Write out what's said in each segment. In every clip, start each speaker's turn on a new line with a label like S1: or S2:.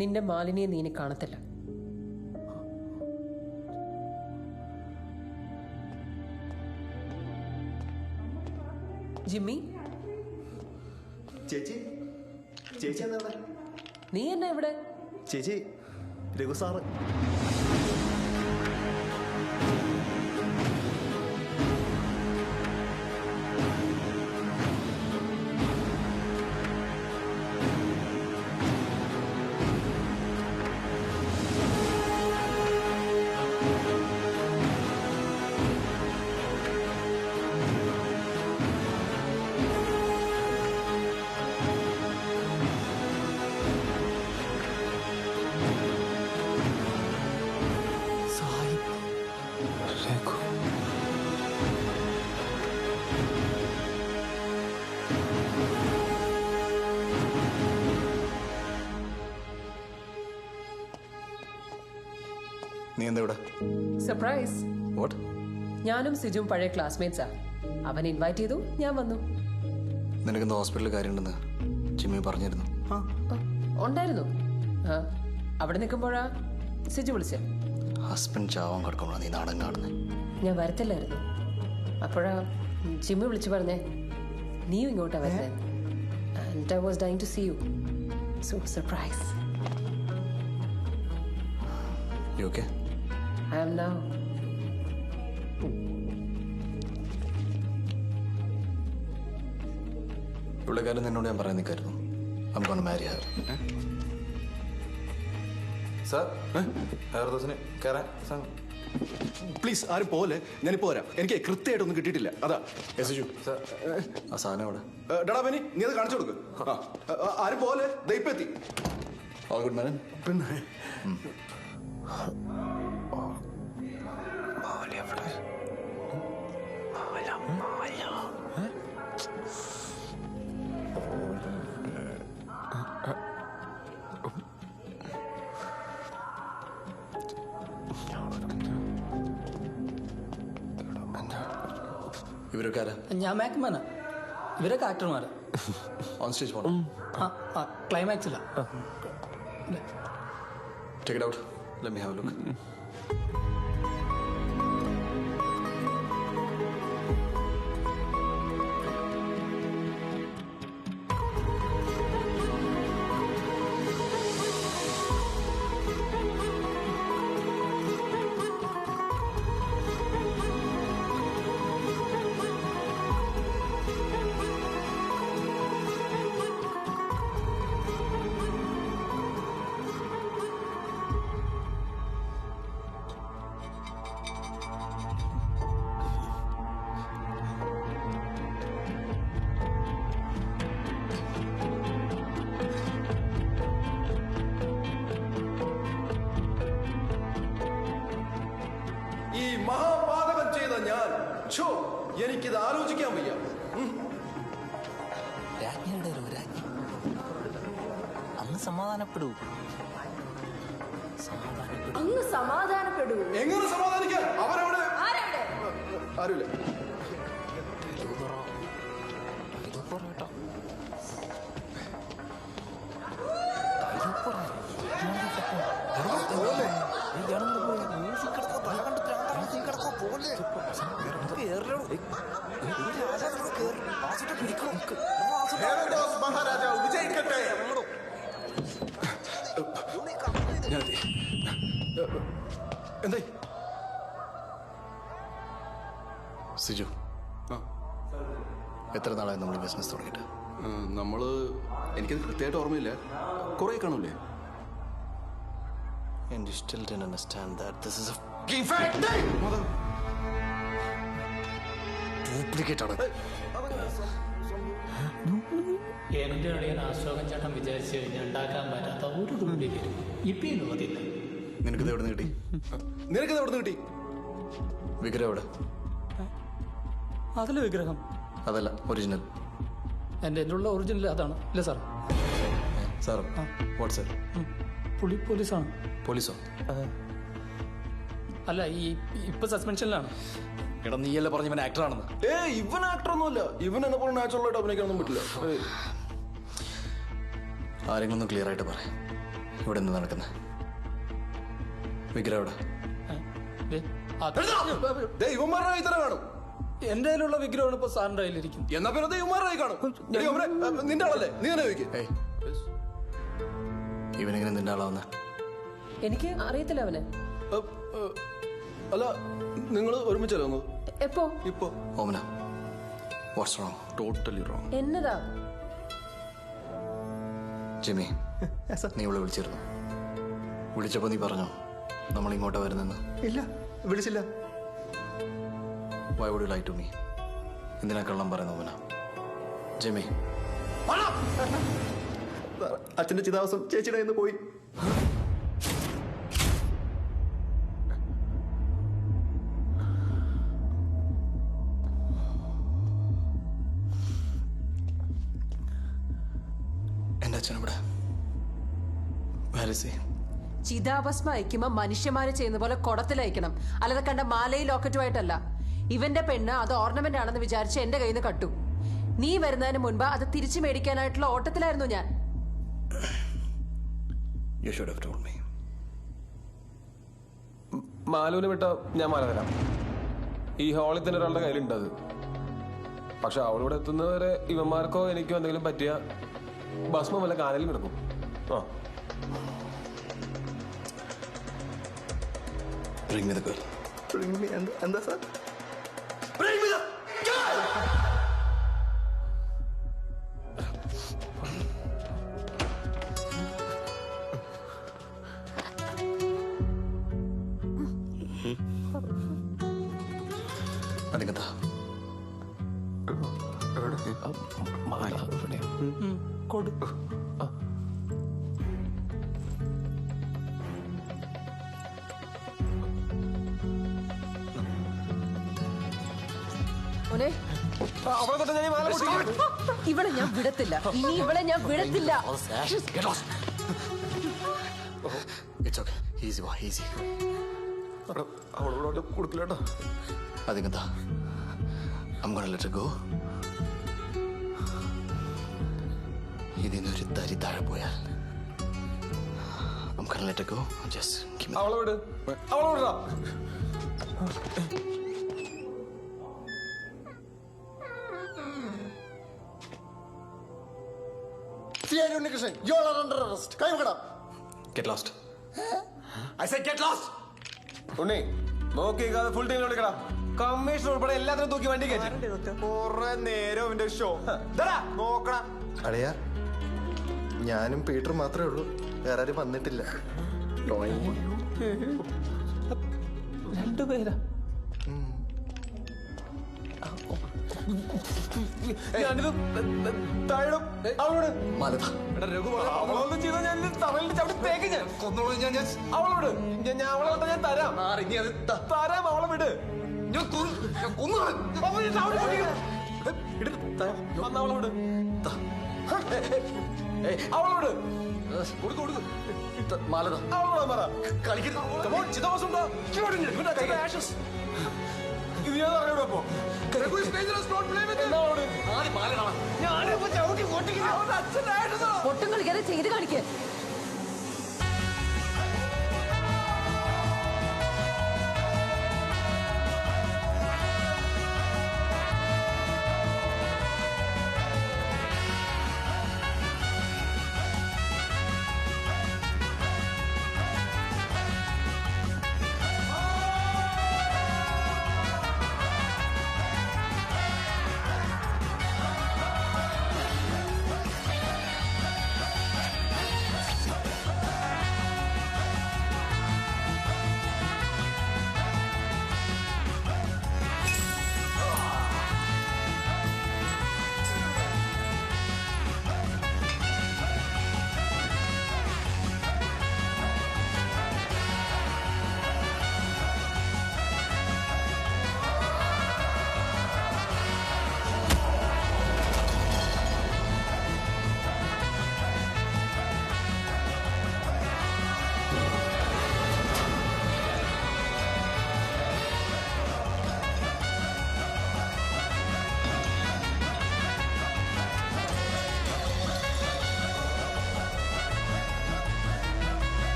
S1: നിന്റെ മാലിനിയെ നീ ഇനി കാണത്തില്ല. ജിമ്മി,
S2: ചേച്ചി ചേച്ചി എന്താ ഇവിടെ?
S1: നീ എന്നാ ഇവിടെ?
S2: ചേച്ചി, രഘു സാറ്. നീ എന്താ ഇവിടെ?
S1: സർപ്രൈസ്.
S2: വാട്ട്?
S1: ഞാനും സിജും പഴയ ക്ലാസ്മേറ്റ്സാ. അവൻ ഇൻവൈറ്റ് ചെയ്തു, ഞാൻ വന്നു.
S2: നിനക്കെന്താ ഹോസ്പിറ്റലിൽ കാര്യമുണ്ടെന്ന് ജിമ്മി പറഞ്ഞിരുന്നു?
S1: ഉണ്ടായിരുന്നു. അവിടെ നിൽക്കുമ്പോഴാ സിജു വിളിച്ചേ.
S2: ഹസ്ബൻഡ് ചാവാൻ കിടക്കുമ്പോഴാണ് നീ നാടൻ കാണുന്നത്.
S1: ഞാൻ വരത്തില്ലായിരുന്നു. അപ്പോഴാ ജിമ്മി വിളിച്ചു പറഞ്ഞേ നീയും ഇങ്ങോട്ടാ വരുന്നത്. And I was dying to see you. So surprise.
S2: You okay?
S1: I am now.
S2: പുള്ളിക്കാരൻ നിന്നോട് ഞാൻ പറയാൻ നിൽക്കായിരുന്നു. I'm gonna marry her.
S3: Sir, ഹെയർദോസിന് കയറാൻ
S4: പ്ലീസ് ആരും പോലെ. ഞാനിപ്പോ വരാം. എനിക്ക് കൃത്യമായിട്ടൊന്നും കിട്ടിയിട്ടില്ല. അതാ
S2: ആ സാധനം അവിടെ.
S4: ഡാ ബെന്നി, നീ അത് കാണിച്ചു കൊടുക്ക്. ആരും പോലെ. ദൈപ്പെത്തി.
S2: All good, man.
S4: പിന്നെ
S2: ഇവരൊക്കെ ആരാ?
S5: ഞാൻ മാക്മാനാ. ഇവരൊക്കെ ആക്ടർമാരാ.
S2: ഓൺ സ്റ്റേജ് പോണം.
S5: ക്ലൈമാക്സിലാ.
S2: Take it out. Let me have a look.
S4: ഈ മഹാപാതകം ചെയ്ത ഞാൻ എനിക്കിത് ആലോചിക്കാൻ വയ്യ.
S6: അങ്ങ് സമാധാനപ്പെടൂ.
S4: എങ്ങനെ സമാധാനിക്കാൻ? അവരവിടെ ആരുമില്ല.
S3: മഹാരാജാവ് വിജയിക്കട്ടെ.
S4: എന്തായി
S2: സിജു, എത്ര നാളായി നമ്മൾ ബിസിനസ് തുടങ്ങിയിട്ട്?
S4: എനിക്കത് കൃത്യമായിട്ട് ഓർമ്മയില്ല. കുറെ കാണൂലേ?
S2: And you still didn't understand that this is a duplicate ആണ്.
S5: എന്റെ അളിയൻ അശോകൻ ചേട്ടൻ വിചാരിച്ചു കഴിഞ്ഞാൽ ഉണ്ടാക്കാൻ പറ്റാത്ത ഒരു ഡ്യൂപ്ലിക്കേറ്റ് ഇപ്പം ഇന്ന് മതിയില്ല.
S2: നിനക്കിത് എവിടെ നിന്ന് കിട്ടി?
S4: നിനക്കിത് എവിടെ നിന്ന് കിട്ടി?
S2: വിഗ്രഹം എവിടെ?
S5: അതിലെ വിഗ്രഹം
S2: അതല്ല, ഒറിജിനൽ.
S5: എൻ്റെ ഉള്ള ഒറിജിനൽ അതാണ്. ഇല്ല സാർ.
S2: സാർ വാട്ട്സ്
S5: പുള്ളി പോലീസാണ്.
S2: പോലീസോ?
S5: അല്ല, ഇപ്പൊ സസ്പെൻഷനിലാണ്.
S2: എടാ, നീയല്ലേ പറഞ്ഞ ഇവൻ ആക്ടറാണെന്ന്?
S4: ഇവൻ ആക്ടറൊന്നുമല്ല. ഇവൻ എന്നെ പോലെ നാച്ചുറൽ ആയിട്ട് അഭിനയിക്കാനൊന്നും പറ്റില്ല.
S2: ആരെങ്കിലും ഒന്ന് ക്ലിയർ ആയിട്ട് പറയാം. ഇവിടെ നിന്ന് നടക്കുന്നത്? വിഗ്രഹം എവിടെ?
S4: ഇവന്മാരുടെ കയ്യിൽ തന്നെ കാണും.
S5: എന്റെ കയ്യിലുള്ള വിഗ്രഹമാണ് ഇപ്പൊ സാറിന്റെ കയ്യിലിരിക്കും.
S4: എന്നാ പിന്നെ ദൈവന്മാരുടെ കയ്യിൽ കാണും. എടീ, അവനെ, നിന്റെ ആളല്ലേ? നീ തന്നെ ചോദിക്കും.
S2: ഏയ്, ഇവനെങ്ങനെ നിന്റെ ആളാവുന്ന?
S1: എനിക്ക് അറിയത്തില്ല അവനെ.
S4: അല്ല, നിങ്ങൾ ഒരുമിച്ചല്ലേ വന്നത്?
S1: എപ്പോ?
S4: ഇപ്പൊ
S2: ഓമന, വാട്ട്സ് റോങ്?
S4: Totally wrong.
S1: എന്നതാ?
S2: ജിമ്മി, നീ ഇവിടെ വിളിച്ചിരുന്നു. വിളിച്ചപ്പോ നീ പറഞ്ഞോ നമ്മൾ ഇങ്ങോട്ടാ വരുന്നെന്ന്?
S4: ഇല്ല, വിളിച്ചില്ല.
S2: Why would you lie to me? എന്തിനാ കള്ളം പറയുന്ന ഓമന? ജിമ്മി,
S4: അച്ഛന്റെ ചിതാവസം ചേച്ചിയുടെ കയ്യിൽ നിന്ന് പോയി.
S2: എന്റെ അച്ഛൻ ഇവിടെ. Where is he?
S1: ചിതാഭസ്മ അയക്കുമ്പോ മനുഷ്യന്മാര് ചെയ്യുന്ന പോലെ കുടത്തിലയക്കണം, അല്ലാതെ കണ്ട മാലയും ലോക്കറ്റുമായിട്ടല്ല. ഇവന്റെ പെണ്ണ് അത് ഓർണമെന്റ് ആണെന്ന് വിചാരിച്ച് എന്റെ കയ്യിൽ നിന്ന് കട്ടു. നീ വരുന്നതിന് മുൻപ് അത് തിരിച്ചു മേടിക്കാനായിട്ടുള്ള ഓട്ടത്തിലായിരുന്നു ഞാൻ.
S2: You should have told me.
S7: മാലൂന് വിട്ട ഞാൻ മാല തരാം. ഈ ഹാളിൽ തന്നെ ഒരാളുടെ കയ്യിലുണ്ട് അത്. പക്ഷെ അവളിവിടെ എത്തുന്നവരെ ഇവന്മാർക്കോ എനിക്കോ എന്തെങ്കിലും പറ്റിയ ഭസ്മം വല്ല കാനലിൽ കിടക്കും. ആ,
S2: Bring me the girl.
S4: എന്താ സാർ?
S2: അതെന്താ?
S7: മാല ഇവിടെ കൊടു. അവളെ തൊട്ട് ഞാൻ ഈ മാല പൊട്ടിക്കും.
S1: ഇവളെ ഞാൻ വിടത്തില്ല. ഇനി ഇവളെ ഞാൻ വിടത്തില്ല.
S2: Get lost. It's okay. Easy, boy. Easy.
S7: അവളോട് കൊടുക്കില്ല കേട്ടോ.
S2: അതെന്താ? I'm gonna let her go. ഇതിനൊരു തരി താഴെ പോയാൽ I'm gonna let her go. Just give me.
S7: അവളെ വിട്. അവളെ വിടാ.
S4: You are under arrest. കൈ വെക്കടാ.
S2: Get lost.
S4: I said get lost.
S7: ഉണ്ണി നോക്കി ഫുൾ ടൈം വിളിക്കടാ. കമ്മീഷൻ ഉൾപ്പെടെ എല്ലാത്തിനും തൂക്കി വണ്ടി കയറ്റി.
S3: കുറെ നേരം അവന്റെ ഷോ നോക്കണം.
S8: അളിയ, ഞാനും പീറ്റർ മാത്രമേ ഉള്ളൂ, വേറെ ആരും വന്നിട്ടില്ല.
S7: രണ്ടുപേരാ? ഞാനിത് താഴെ അവളോട്
S2: മാലത.
S7: അവളൊന്നും ചെയ്താൽ ഞാൻ തറയിൽ ചവിട്ടി തേക്ക്. ഞാൻ
S3: കൊന്നോളൂ. ഞാൻ
S7: അവളോട് ഞാൻ അവളെ ഞാൻ തരാം. തരാം, അവളെ വിട്. അവളെ വിട്. അവളോട്
S2: മാലത.
S7: അവളോട് പറ. ഇത് ഞാൻ അറിയൂടപ്പോ.
S1: ഒട്ടും കളിക്കാതെ ചെയ്ത് കാണിക്കേ.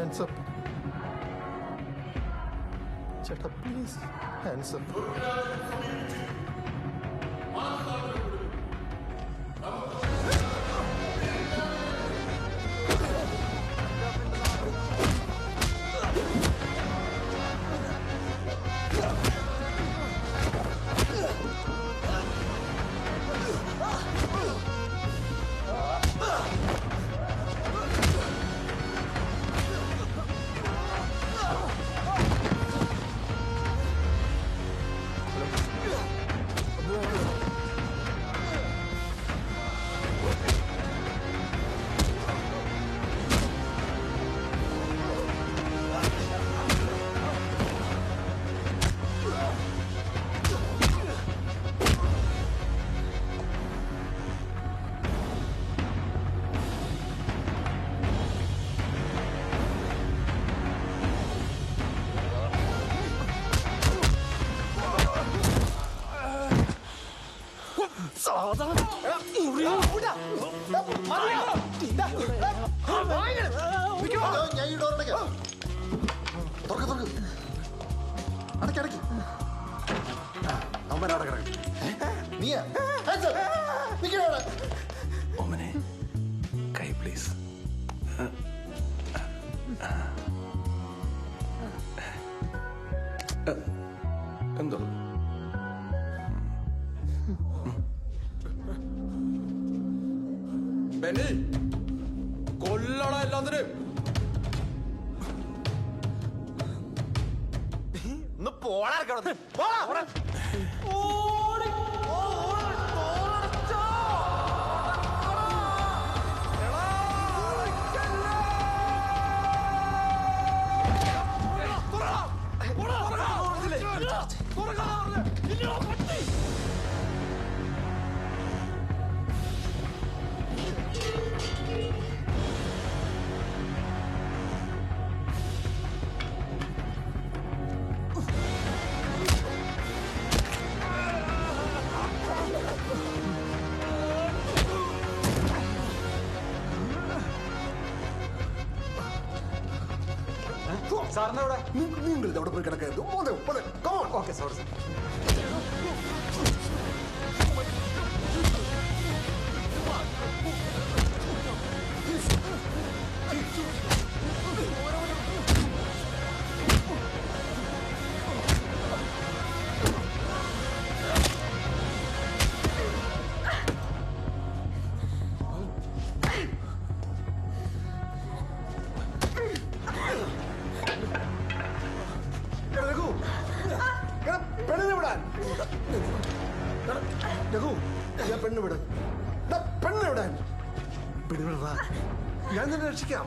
S8: ഹാൻഡ്സ് അപ്പ് ചേട്ടാ പ്ലീസ് ഹാൻഡ്സ് അപ്പ്. ഞാൻ ഈ ഡോർ അടയ്ക്കാം. തുറക്ക് തുറക്ക്. അടയ്ക്ക് അടയ്ക്ക്. അവൻ അവിടെ കിടക്കും. നീയാ ഹാൻഡ്സ് അപ്പ്. നിൽക്കണ അവിടെ.
S4: ഓമനെ കൈ പ്ലീസ്. എന്തോ
S3: ബെന്നി കൊല്ലണ എല്ലാത്തിനും ഒന്ന് പോടാ സാറിന് അവിടെ
S8: നിങ്ങൾ അവിടെ പോയി കിടക്കരുത്.
S3: Okay sorry sir.
S8: പെണ്ണിനെ വിടാൻ രഘു ഞാൻ പെണ്ണ് വിട്. പെണ്ണിനെ വിടാൻ പെണ്ണിനെ വിടാ. ഞാൻ നിന്നെ രക്ഷിക്കാം.